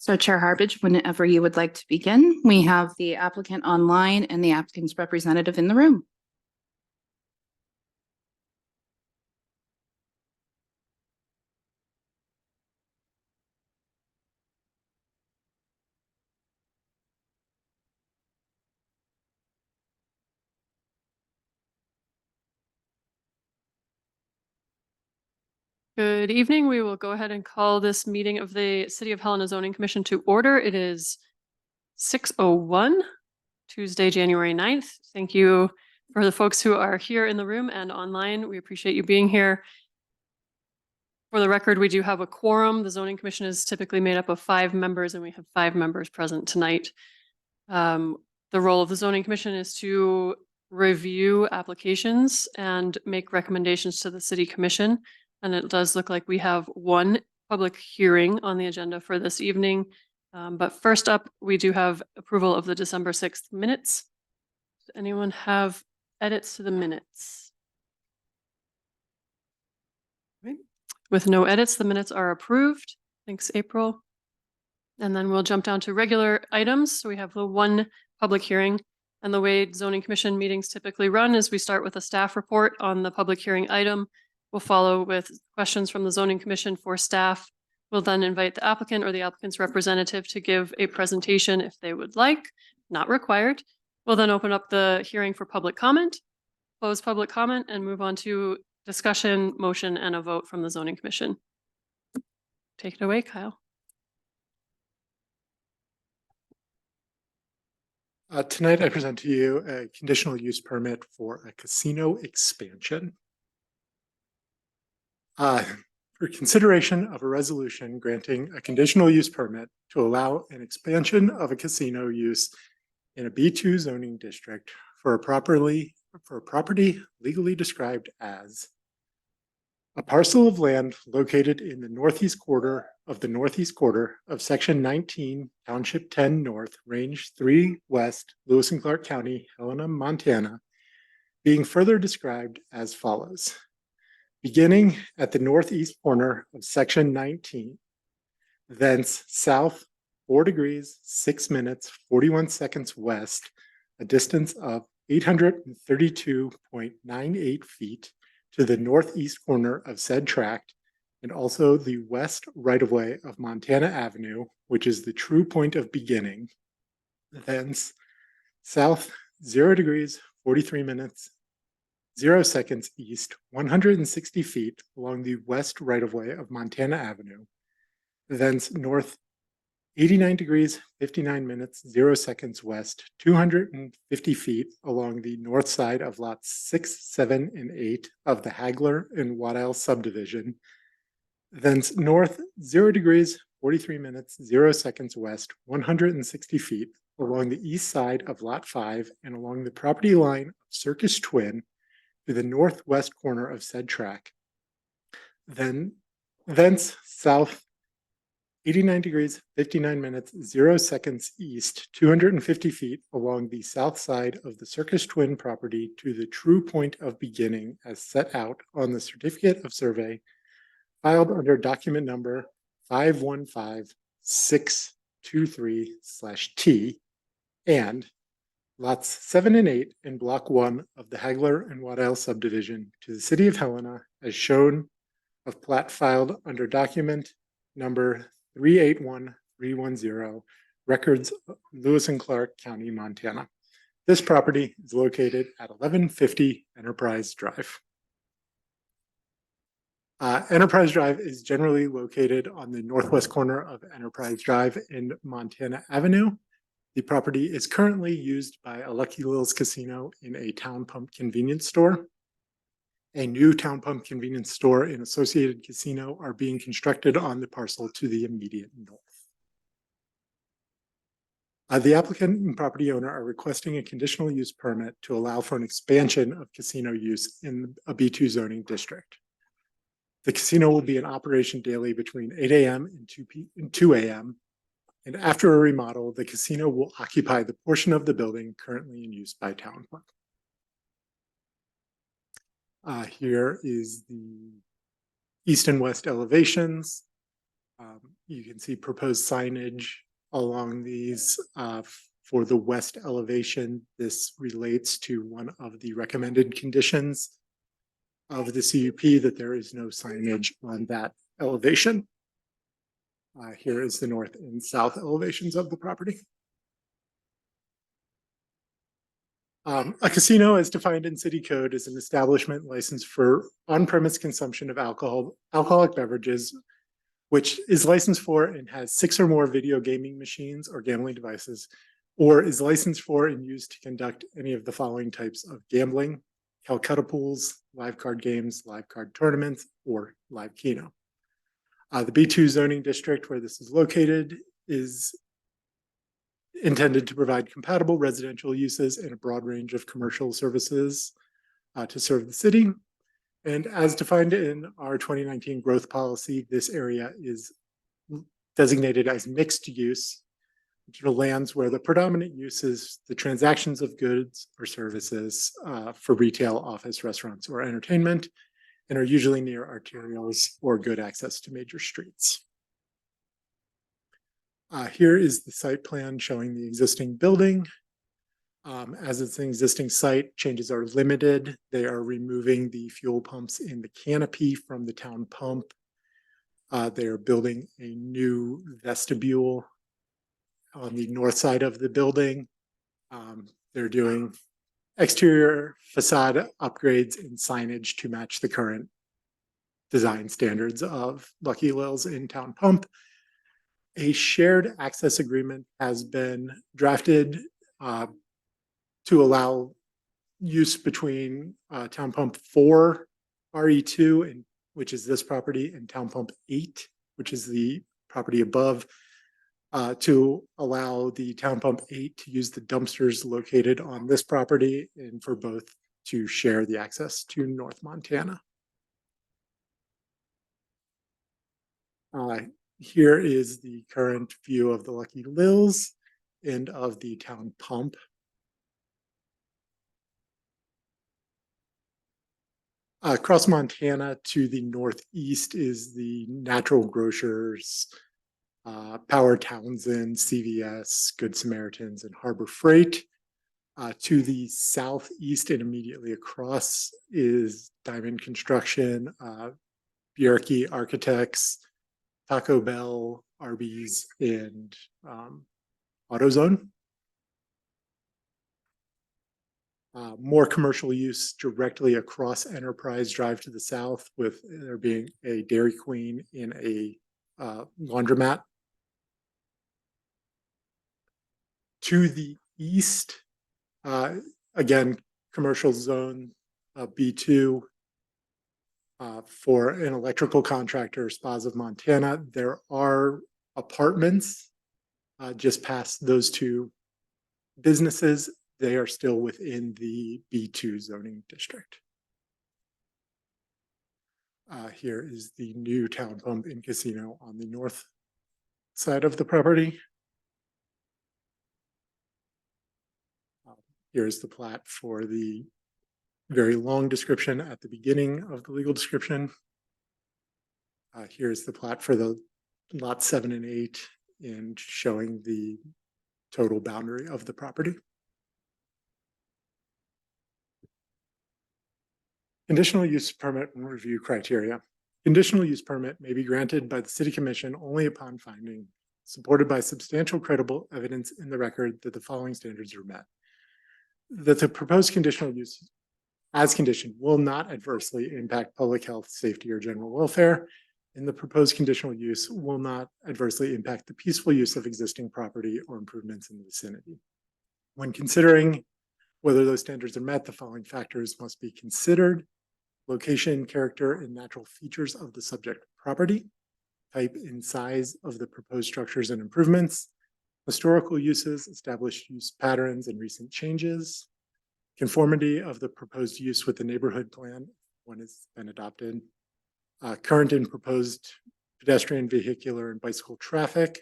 So Chair Harbage, whenever you would like to begin, we have the applicant online and the applicant's representative in the room. Good evening. We will go ahead and call this meeting of the City of Helena Zoning Commission to order. It is 6:01, Tuesday, January 9th. Thank you for the folks who are here in the room and online. We appreciate you being here. For the record, we do have a quorum. The Zoning Commission is typically made up of 5 members, and we have 5 members present tonight. The role of the Zoning Commission is to review applications and make recommendations to the City Commission. And it does look like we have one public hearing on the agenda for this evening. But first up, we do have approval of the December 6th minutes. Does anyone have edits to the minutes? Right. With no edits, the minutes are approved. Thanks, April. And then we'll jump down to regular items. So we have the one public hearing. And the way Zoning Commission meetings typically run is we start with a staff report on the public hearing item. We'll follow with questions from the Zoning Commission for staff. We'll then invite the applicant or the applicant's representative to give a presentation if they would like, not required. We'll then open up the hearing for public comment, close public comment, and move on to discussion, motion, and a vote from the Zoning Commission. Take it away, Kyle. Tonight I present to you a conditional use permit for a casino expansion. For consideration of a resolution granting a conditional use permit to allow an expansion of a casino use in a B2 zoning district for a property legally described as a parcel of land located in the northeast quarter of Section 19, Township 10 North, Range 3 West, Lewis and Clark County, Helena, Montana, being further described as follows. Beginning at the northeast corner of Section 19, thence south 4 degrees, 6 minutes, 41 seconds west, a distance of 832.98 feet to the northeast corner of said tract, and also the west right-of-way of Montana Avenue, which is the true point of beginning. Thence south 0 degrees, 43 minutes, 0 seconds east, 160 feet along the west right-of-way of Montana Avenue. Thence north 89 degrees, 59 minutes, 0 seconds west, 250 feet along the north side of lots 6, 7, and 8 of the Hagler and Waddell subdivision. Thence north 0 degrees, 43 minutes, 0 seconds west, 160 feet along the east side of lot 5 and along the property line of Circus Twin to the northwest corner of said tract. Thence south 89 degrees, 59 minutes, 0 seconds east, 250 feet along the south side of the Circus Twin property to the true point of beginning as set out on the certificate of survey filed under document number 515623/T, and lots 7 and 8 in block 1 of the Hagler and Waddell subdivision to the city of Helena as shown of plat filed under document number 381310, records Lewis and Clark County, Montana. This property is located at 1150 Enterprise Drive. Enterprise Drive is generally located on the northwest corner of Enterprise Drive in Montana Avenue. The property is currently used by a Lucky Lil's Casino in a Town Pump convenience store. A new Town Pump convenience store and associated casino are being constructed on the parcel to the immediate north. The applicant and property owner are requesting a conditional use permit to allow for an expansion of casino use in a B2 zoning district. The casino will be in operation daily between 8 a.m. and 2 a.m. And after a remodel, the casino will occupy the portion of the building currently in use by Town Pump. Here is the east and west elevations. You can see proposed signage along these for the west elevation. This relates to one of the recommended conditions of the CUP, that there is no signage on that elevation. Here is the north and south elevations of the property. A casino, as defined in city code, is an establishment licensed for on-premise consumption of alcoholic beverages, which is licensed for and has 6 or more video gaming machines or gambling devices, or is licensed for and used to conduct any of the following types of gambling: Calcutta pools, live card games, live card tournaments, or live keno. The B2 zoning district where this is located is intended to provide compatible residential uses and a broad range of commercial services to serve the city. And as defined in our 2019 growth policy, this area is designated as mixed use, which are lands where the predominant use is the transactions of goods or services for retail, office, restaurants, or entertainment, and are usually near arterials or good access to major streets. Here is the site plan showing the existing building. As it's an existing site, changes are limited. They are removing the fuel pumps in the canopy from the town pump. They are building a new vestibule on the north side of the building. They're doing exterior facade upgrades and signage to match the current design standards of Lucky Lil's in town pump. A shared access agreement has been drafted to allow use between town pump 4 RE2, and which is this property, and town pump 8, which is the property above, to allow the town pump 8 to use the dumpsters located on this property, and for both to share the access to North Montana. Here is the current view of the Lucky Lil's and of the town pump. Across Montana to the northeast is the Natural Grocers, Power Townsend, CVS, Good Samaritans, and Harbor Freight. To the southeast and immediately across is Diamond Construction, Bjerke Architects, Taco Bell, Arby's, and AutoZone. More commercial use directly across Enterprise Drive to the south, with there being a Dairy Queen in a laundromat. To the east, again, commercial zone B2 for an electrical contractor, Spas of Montana. There are apartments just past those two businesses. They are still within the B2 zoning district. Here is the new town pump and casino on the north side of the property. Here's the plat for the very long description at the beginning of the legal description. Here's the plat for the lot 7 and 8 and showing the total boundary of the property. Conditional use permit and review criteria. Conditional use permit may be granted by the City Commission only upon finding, supported by substantial credible evidence in the record, that the following standards are met. That the proposed conditional use as conditioned will not adversely impact public health, safety, or general welfare, and the proposed conditional use will not adversely impact the peaceful use of existing property or improvements in the vicinity. When considering whether those standards are met, the following factors must be considered: location, character, and natural features of the subject property, type and size of the proposed structures and improvements, historical uses, established use patterns, and recent changes, conformity of the proposed use with the neighborhood plan when it's been adopted, current and proposed pedestrian, vehicular, and bicycle traffic,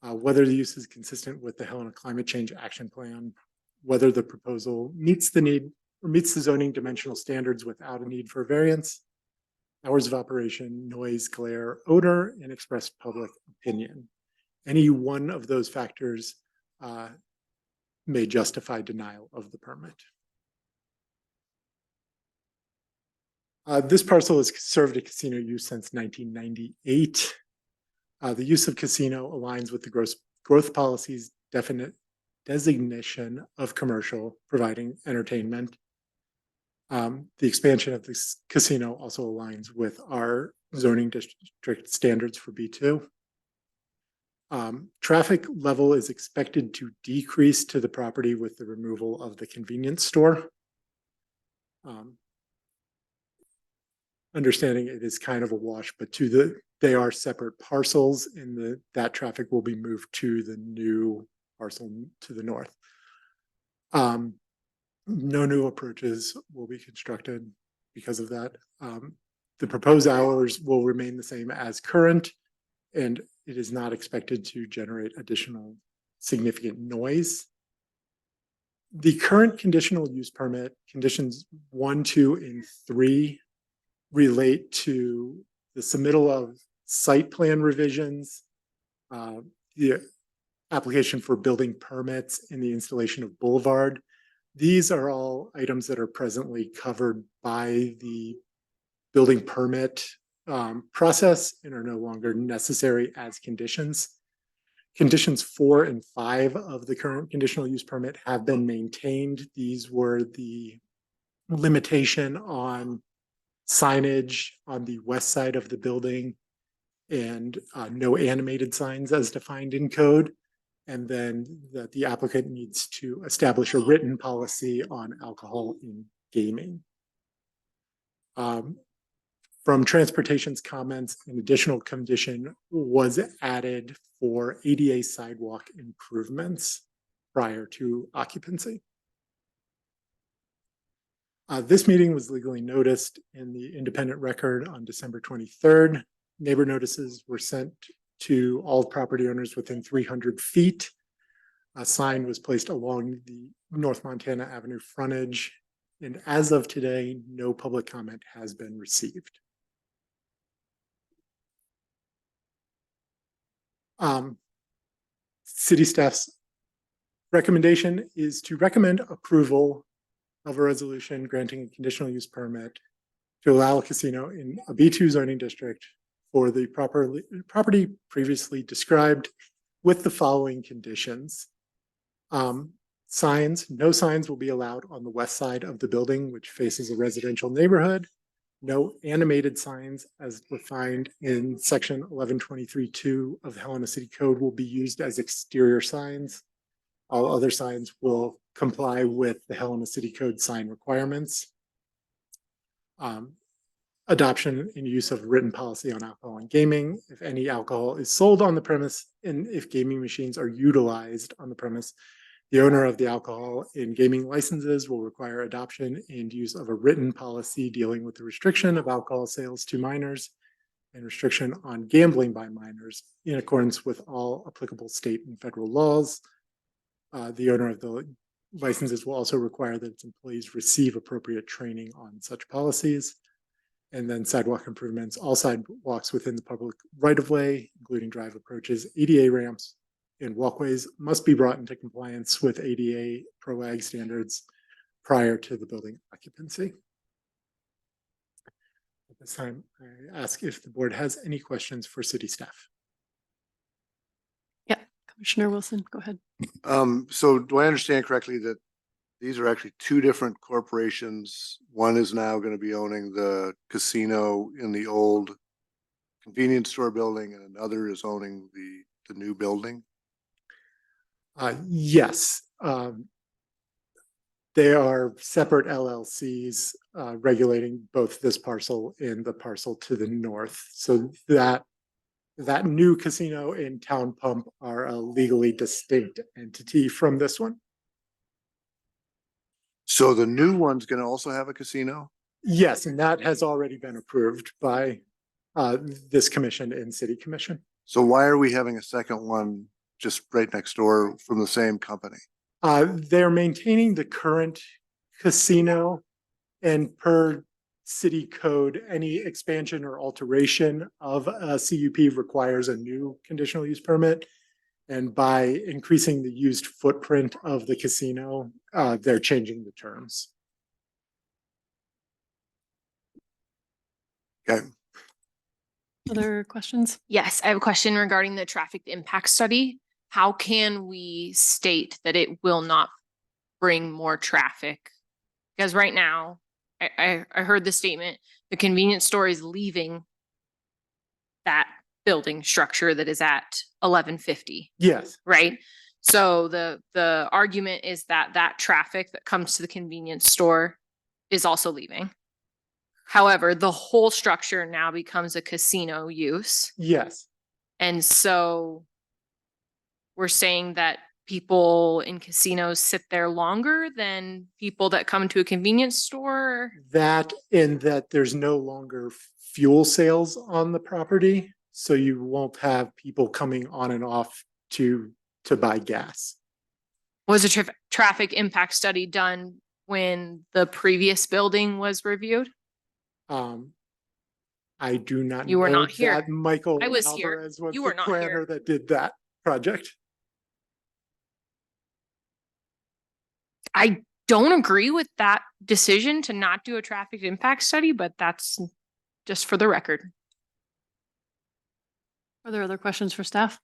whether the use is consistent with the Helena Climate Change Action Plan, whether the proposal meets the need or meets the zoning dimensional standards without a need for variance, hours of operation, noise, glare, odor, and expressed public opinion. Any one of those factors may justify denial of the permit. This parcel has served a casino use since 1998. The use of casino aligns with the growth policy's definite designation of commercial, providing entertainment. The expansion of this casino also aligns with our zoning district standards for B2. Traffic level is expected to decrease to the property with the removal of the convenience store. Understanding it is kind of a wash, but they are separate parcels, and that traffic will be moved to the new parcel to the north. No new approaches will be constructed because of that. The proposed hours will remain the same as current, and it is not expected to generate additional significant noise. The current conditional use permit, conditions 1, 2, and 3, relate to the submittal of site plan revisions, the application for building permits, and the installation of boulevard. These are all items that are presently covered by the building permit process and are no longer necessary as conditions. Conditions 4 and 5 of the current conditional use permit have been maintained. These were the limitation on signage on the west side of the building and no animated signs as defined in code. And then that the applicant needs to establish a written policy on alcohol in gaming. From transportation's comments, an additional condition was added for ADA sidewalk improvements prior to occupancy. This meeting was legally noticed in the Independent Record on December 23rd. Neighbor notices were sent to all property owners within 300 feet. A sign was placed along the North Montana Avenue frontage, and as of today, no public comment has been received. City staff's recommendation is to recommend approval of a resolution granting a conditional use permit to allow a casino in a B2 zoning district for the property previously described, with the following conditions. Signs, no signs will be allowed on the west side of the building, which faces a residential neighborhood. No animated signs as defined in section 1123(2) of the Helena City Code will be used as exterior signs. All other signs will comply with the Helena City Code sign requirements. Adoption and use of written policy on alcohol and gaming. If any alcohol is sold on the premise and if gaming machines are utilized on the premise, the owner of the alcohol and gaming licenses will require adoption and use of a written policy dealing with the restriction of alcohol sales to minors and restriction on gambling by minors in accordance with all applicable state and federal laws. The owner of the licenses will also require that its employees receive appropriate training on such policies. And then sidewalk improvements, all sidewalks within the public right-of-way, including drive approaches, ADA ramps, and walkways must be brought into compliance with ADA PROAG standards prior to the building occupancy. At this time, I ask if the board has any questions for city staff. Yeah, Commissioner Wilson, go ahead. So do I understand correctly that these are actually two different corporations? One is now going to be owning the casino in the old convenience store building, and another is owning the new building? Yes. They are separate LLCs regulating both this parcel and the parcel to the north. So that new casino and Town Pump are a legally distinct entity from this one. So the new one's going to also have a casino? Yes, and that has already been approved by this commission and city commission. So why are we having a second one just right next door from the same company? They're maintaining the current casino, and per city code, any expansion or alteration of a CUP requires a new conditional use permit. And by increasing the used footprint of the casino, they're changing the terms. Okay, Other questions? Yes, I have a question regarding the traffic impact study. How can we state that it will not bring more traffic? Because right now, I heard the statement, the convenience store is leaving that building structure that is at 1150, Yes, right? So the argument is that that traffic that comes to the convenience store is also leaving. However, the whole structure now becomes a casino use. yes. And so we're saying that people in casinos sit there longer than people that come to a convenience store. That and that there's no longer fuel sales on the property. So you won't have people coming on and off to buy gas. Was a traffic impact study done when the previous building was reviewed? I do not You were know not here. that Michael I was here. Alvarez was You the were not here. planner that did that project. I don't agree with that decision to not do a traffic impact study, but that's just for the record. Are there other questions for staff?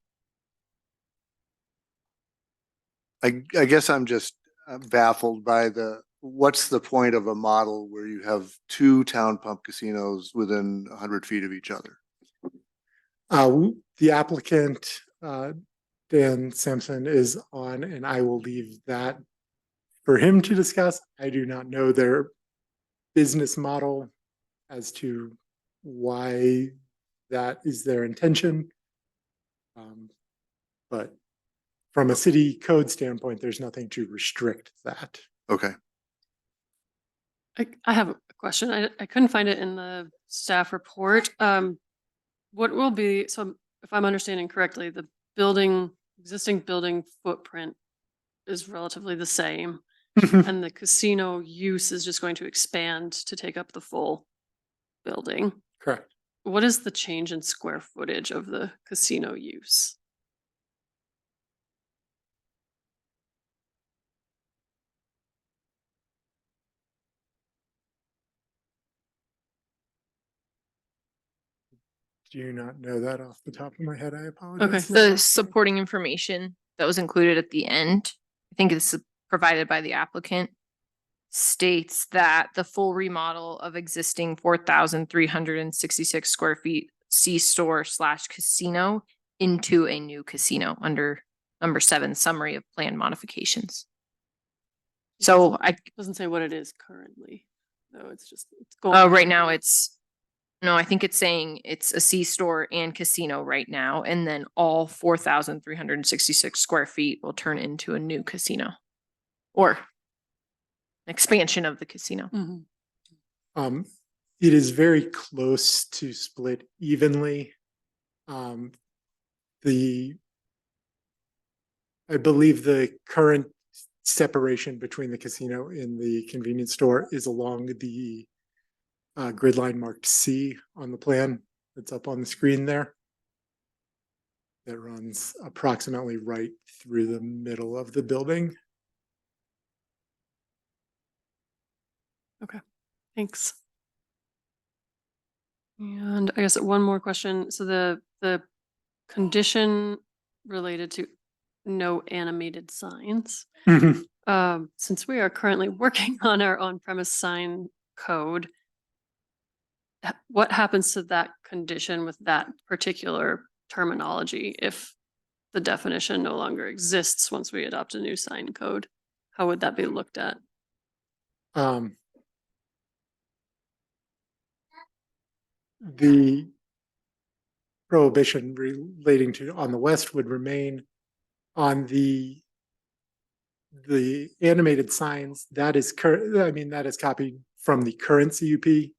I guess I'm just baffled by what's the point of a model where you have two town pump casinos within 100 feet of each other? The applicant, Dan Sampson, is on, and I will leave that for him to discuss. I do not know their business model as to why that is their intention. But from a city code standpoint, there's nothing to restrict that. Okay, I have a question. I couldn't find it in the staff report. What will be, so if I'm understanding correctly, the existing building footprint is relatively the same. And the casino use is just going to expand to take up the full building. Correct. What is the change in square footage of the casino use? Do you not know that off the top of my head? I apologize. The supporting information that was included at the end, I think it's provided by the applicant, states that the full remodel of existing 4,366 square feet C-store / casino into a new casino under number 7, summary of plan modifications. So Doesn't say what it is currently. No, it's just, it's going. right now I think it's saying it's a C-store and casino right now, and then all 4,366 square feet will turn into a new casino or an expansion of the casino. Mhm. It is very close to split evenly. I believe the current separation between the casino and the convenience store is along the grid line marked C on the plan that's up on the screen there. That runs approximately right through the middle of the building. Thanks. And I guess one more question. So the condition related to no animated signs. Since we are currently working on our on-premise sign code, what happens to that condition with that particular terminology if the definition no longer exists once we adopt a new sign code? How would that be looked at? The prohibition relating to on the west would remain. On the animated signs, that is that is copied from the current CUP.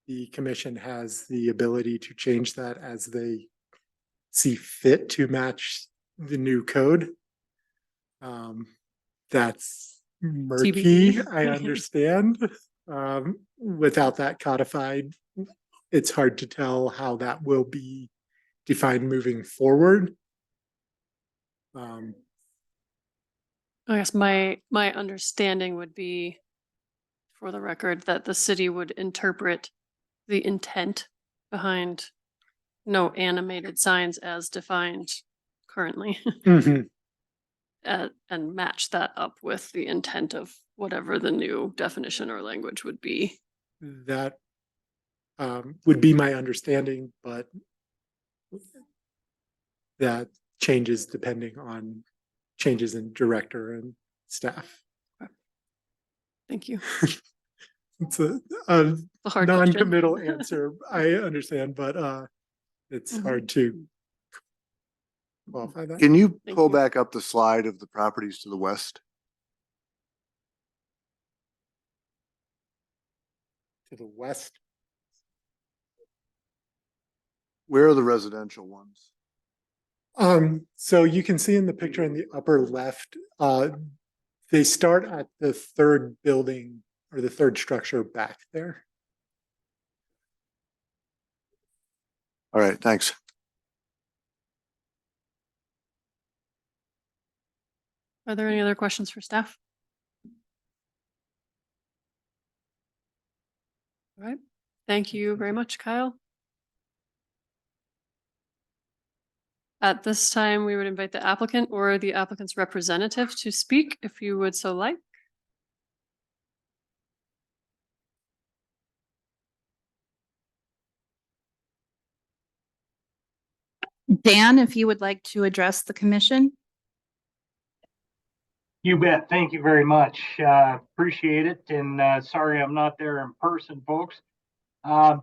The commission has the ability to change that as they see fit to match the new code. That's murky, TBD. I understand. Without that codified, it's hard to tell how that will be defined moving forward. I guess my understanding would be, for the record, that the city would interpret the intent behind no animated signs as defined currently Mhm. and match that up with the intent of whatever the new definition or language would be. That would be my understanding, but that changes depending on changes in director and staff. Thank you. It's a A hard question. non-committal answer. I understand, but it's Mhm. hard to qualify that. Can you Thank pull you. back up the slide of the properties to the west? To the west, Where are the residential ones? so you can see in the picture in the upper left, they start at the third building or the third structure back there. All right, thanks. Are there any other questions for staff? All right. Thank you very much, Kyle. At this time, we would invite the applicant or the applicant's representative to speak, if you would so like. Dan, if you would like to address the commission. You bet. Thank you very much. Appreciate it. And sorry I'm not there in person, folks.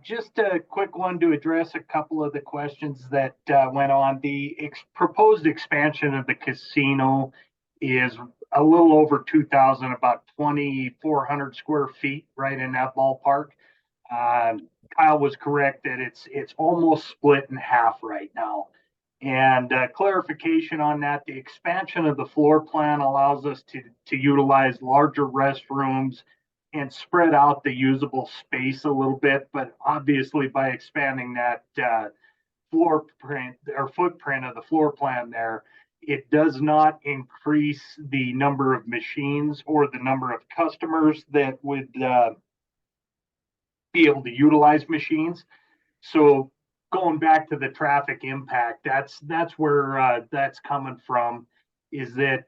Just a quick one to address a couple of the questions that went on. The proposed expansion of the casino is a little over 2,000, about 2,400 square feet, right in that ballpark. Kyle was correct that it's almost split in half right now. And clarification on that, the expansion of the floor plan allows us to utilize larger restrooms and spread out the usable space a little bit. But obviously by expanding that floor print or footprint of the floor plan there, it does not increase the number of machines or the number of customers that would be able to utilize machines. So going back to the traffic impact, that's where that's coming from, is that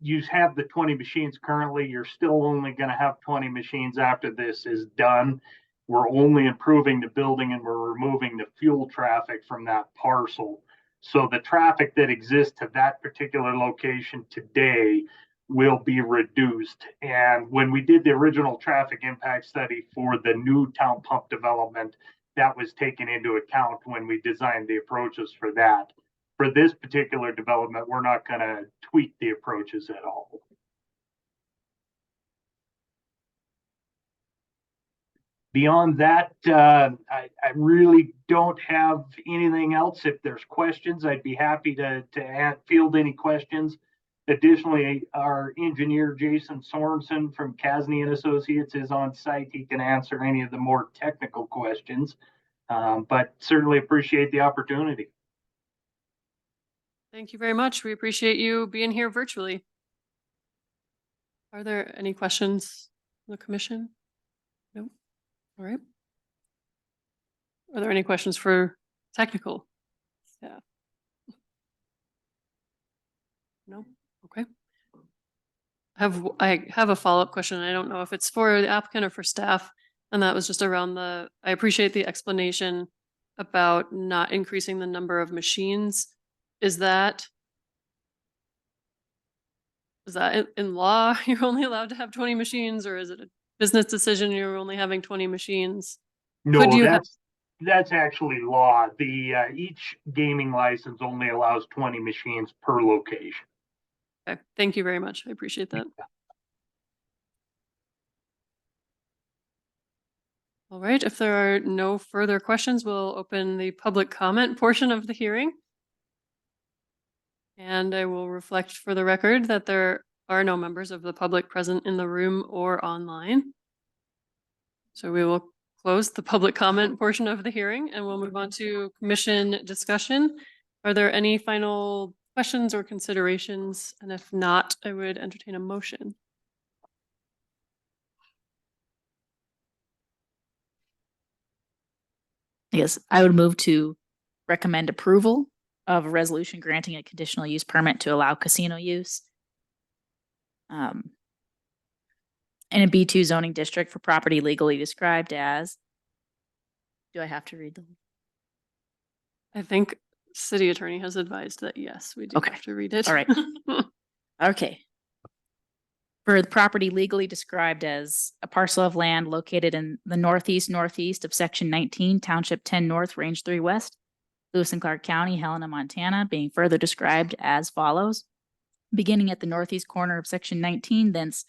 you have the 20 machines currently. You're still only going to have 20 machines after this is done. We're only improving the building and we're removing the fuel traffic from that parcel. So the traffic that exists to that particular location today will be reduced. And when we did the original traffic impact study for the new town pump development, that was taken into account when we designed the approaches for that. For this particular development, we're not going to tweak the approaches at all. Beyond that, I really don't have anything else. If there's questions, I'd be happy to field any questions. Additionally, our engineer, Jason Sorensen from Kasny and Associates, is on site. He can answer any of the more technical questions, but certainly appreciate the opportunity. Thank you very much. We appreciate you being here virtually. Are there any questions from the commission? No? All right. Are there any questions for technical staff? No? Okay. I have a follow-up question. I don't know if it's for the applicant or for staff. And that was just around I appreciate the explanation about not increasing the number of machines. Is that in law, you're only allowed to have 20 machines, or is it a business decision you're only having 20 machines? No, Could you that's actually law. The each gaming license only allows 20 machines per location. Okay, thank you very much. I appreciate that. All right, if there are no further questions, we'll open the public comment portion of the hearing. And I will reflect for the record that there are no members of the public present in the room or online. So we will close the public comment portion of the hearing and we'll move on to commission discussion. Are there any final questions or considerations? And if not, I would entertain a motion. Yes, I would move to recommend approval of a resolution granting a conditional use permit to allow casino use in a B2 zoning district for property legally described as, do I have to read them? I think city attorney has advised that yes, we do Okay. have to read it. All right. Okay. For the property legally described as a parcel of land located in the northeast of section 19, township 10 north, range 3 west, Lewis and Clark County, Helena, Montana, being further described as follows. Beginning at the northeast corner of section 19, thence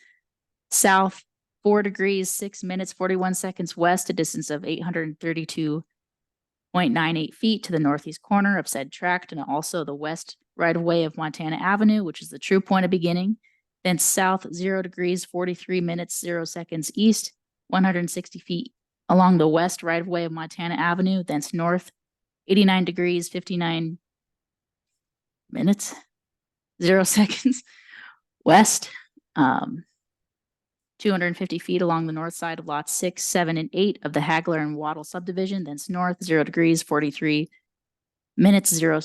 south 4 degrees, 6 minutes, 41 seconds west, a distance of 832.98 feet to the northeast corner of said tract, and also the west right of way of Montana Avenue, which is the true point of beginning. Then south 0 degrees, 43 minutes, 0 seconds east, 160 feet along the west right of way of Montana Avenue, thence north 89 degrees, 59 minutes, 0 seconds west, 250 feet along the north side of lots 6, 7, and 8 of the Hagler and Waddle subdivision, thence north 0 degrees, 43 minutes, 0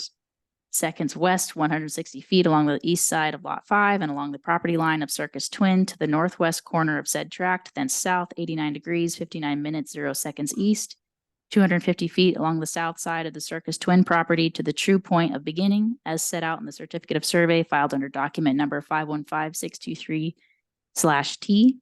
seconds west, 160 feet along the east side of lot 5 and along the property line of Circus Twin to the northwest corner of said tract, then south 89 degrees, 59 minutes, 0 seconds east, 250 feet along the south side of the Circus Twin property to the true point of beginning as set out in the certificate of survey filed under document number 515623/T.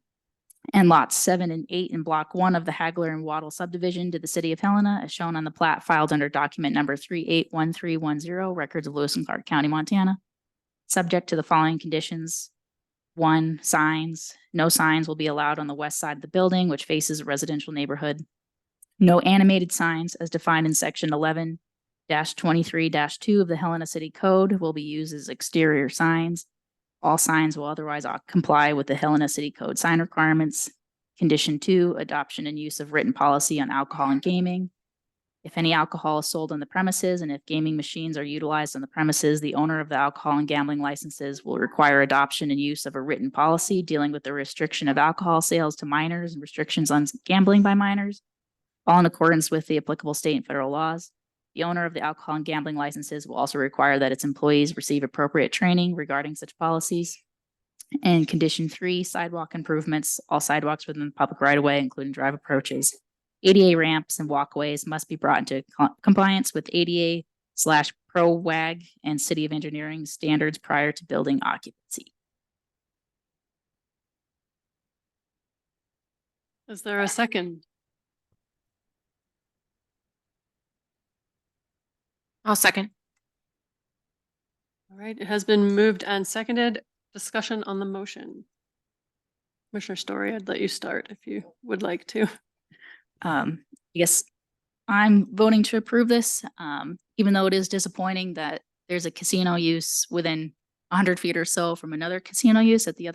And lots 7 and 8 in block 1 of the Hagler and Waddle subdivision to the city of Helena, as shown on the plat filed under document number 381310, records of Lewis and Clark County, Montana. Subject to the following conditions. 1, signs. No signs will be allowed on the west side of the building, which faces a residential neighborhood. No animated signs as defined in section 11-23-2 of the Helena City Code will be used as exterior signs. All signs will otherwise comply with the Helena City Code sign requirements. Condition 2, adoption and use of written policy on alcohol and gaming. If any alcohol is sold on the premises and if gaming machines are utilized on the premises, the owner of the alcohol and gambling licenses will require adoption and use of a written policy dealing with the restriction of alcohol sales to minors and restrictions on gambling by minors, all in accordance with the applicable state and federal laws. The owner of the alcohol and gambling licenses will also require that its employees receive appropriate training regarding such policies. And condition 3, sidewalk improvements. All sidewalks within the public right of way, including drive approaches, ADA ramps and walkways must be brought into compliance with ADA/ProWAG and City of Engineering standards prior to building occupancy. Is there a second? I'll second. All right, it has been moved and seconded. Discussion on the motion. Commissioner Story, I'd let you start if you would like to. Yes, I'm voting to approve this, even though it is disappointing that there's a casino use within 100 feet or so from another casino use at the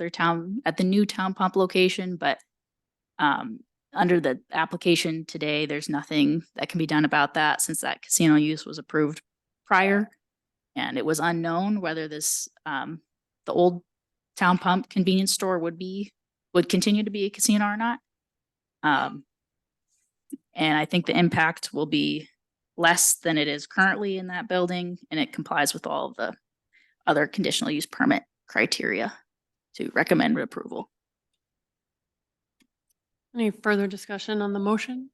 new town pump location, but under the application today, there's nothing that can be done about that since that casino use was approved prior. And it was unknown whether this, the old town pump convenience store would continue to be a casino or not. And I think the impact will be less than it is currently in that building, and it complies with all of the other conditional use permit criteria to recommend approval. Any further discussion on the motion?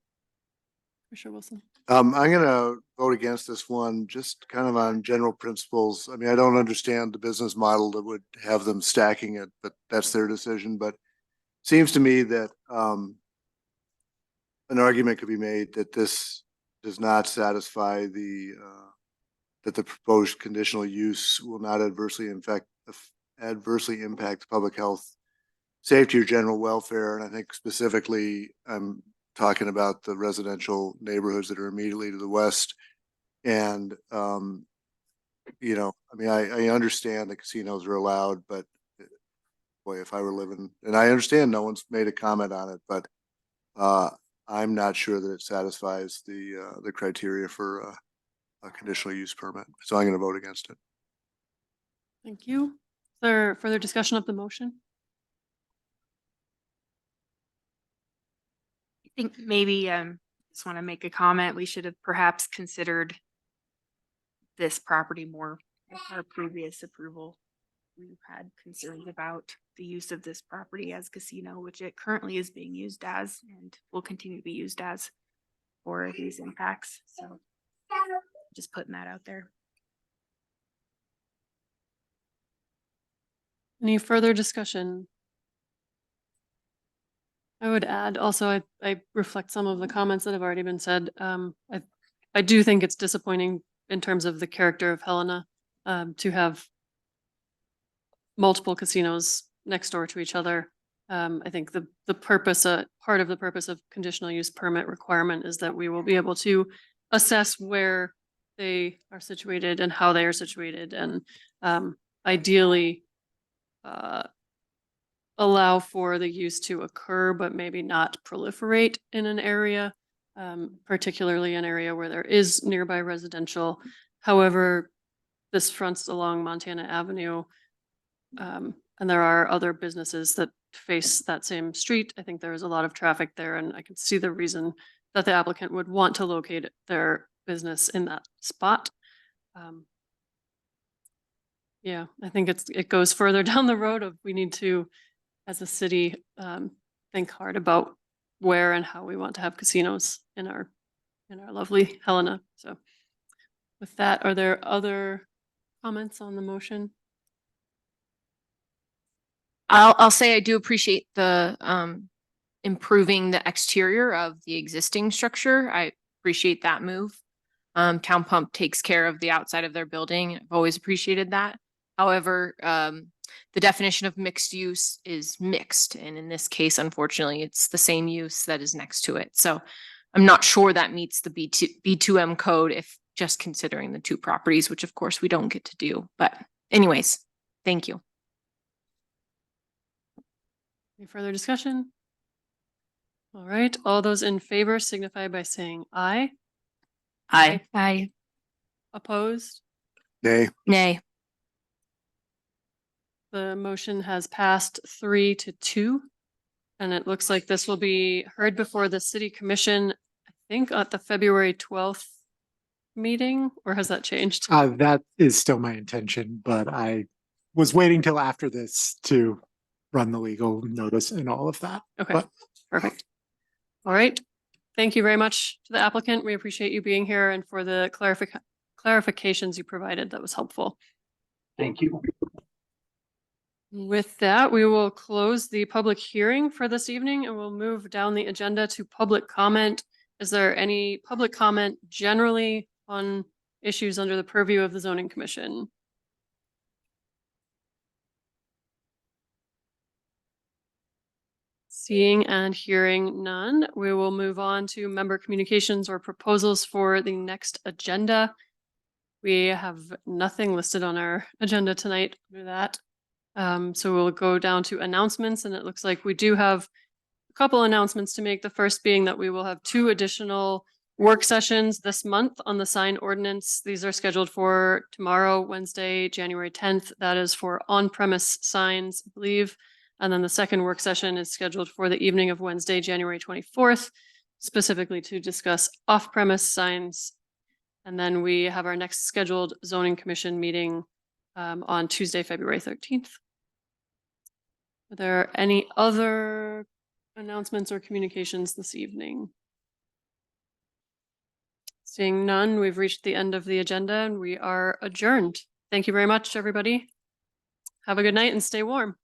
Commissioner Wilson. I'm gonna vote against this one, just kind of on general principles. I mean, I don't understand the business model that would have them stacking it, but that's their decision. But seems to me that an argument could be made that this does not satisfy that the proposed conditional use will not adversely impact public health, safety, or general welfare. And I think specifically, I'm talking about the residential neighborhoods that are immediately to the west. And, you know, I mean, I understand the casinos are allowed, but boy, if I were living, and I understand no one's made a comment on it, but I'm not sure that it satisfies the criteria for a conditional use permit. So I'm going to vote against it. Thank you. Is there further discussion of the motion? I think maybe just want to make a comment. We should have perhaps considered this property more with our previous approval. We've had concerns about the use of this property as casino, which it currently is being used as and will continue to be used as for these impacts. So just putting that out there. Any further discussion? I would add also, I reflect some of the comments that have already been said. I do think it's disappointing in terms of the character of Helena, to have multiple casinos next door to each other. I think the purpose, part of the purpose of conditional use permit requirement is that we will be able to assess where they are situated and how they are situated, and ideally allow for the use to occur, but maybe not proliferate in an area, particularly an area where there is nearby residential. However, this fronts along Montana Avenue, and there are other businesses that face that same street. I think there is a lot of traffic there, and I can see the reason that the applicant would want to locate their business in that spot. Yeah, I think it goes further down the road of we need to, as a city, think hard about where and how we want to have casinos in our lovely Helena. So with that, are there other comments on the motion? I'll say I do appreciate the improving the exterior of the existing structure. I appreciate that move. Town Pump takes care of the outside of their building. I've always appreciated that. However, the definition of mixed use is mixed. And in this case, unfortunately, it's the same use that is next to it. So I'm not sure that meets the B2M code if just considering the two properties, which of course we don't get to do. But anyways, thank you. Any further discussion? All right, all those in favor signify by saying aye. Aye. Aye. Opposed? Nay. Nay. The motion has passed 3-2. And it looks like this will be heard before the city commission, I think at the February 12th meeting, or has that changed? That is still my intention, but I was waiting till after this to run the legal notice and all of that. Okay, But perfect. All right. Thank you very much to the applicant. We appreciate you being here and for the clarifications you provided. That was helpful. Thank you. With that, we will close the public hearing for this evening and we'll move down the agenda to public comment. Is there any public comment generally on issues under the purview of the zoning commission? Seeing and hearing none, we will move on to member communications or proposals for the next agenda. We have nothing listed on our agenda tonight under that. So we'll go down to announcements, and it looks like we do have a couple announcements to make. The first being that we will have 2 additional work sessions this month on the sign ordinance. These are scheduled for tomorrow, Wednesday, January 10th. That is for on-premise signs, I believe. And then the second work session is scheduled for the evening of Wednesday, January 24th, specifically to discuss off-premise signs. And then we have our next scheduled zoning commission meeting on Tuesday, February 13th. Are there any other announcements or communications this evening? Seeing none, we've reached the end of the agenda and we are adjourned. Thank you very much, everybody. Have a good night and stay warm.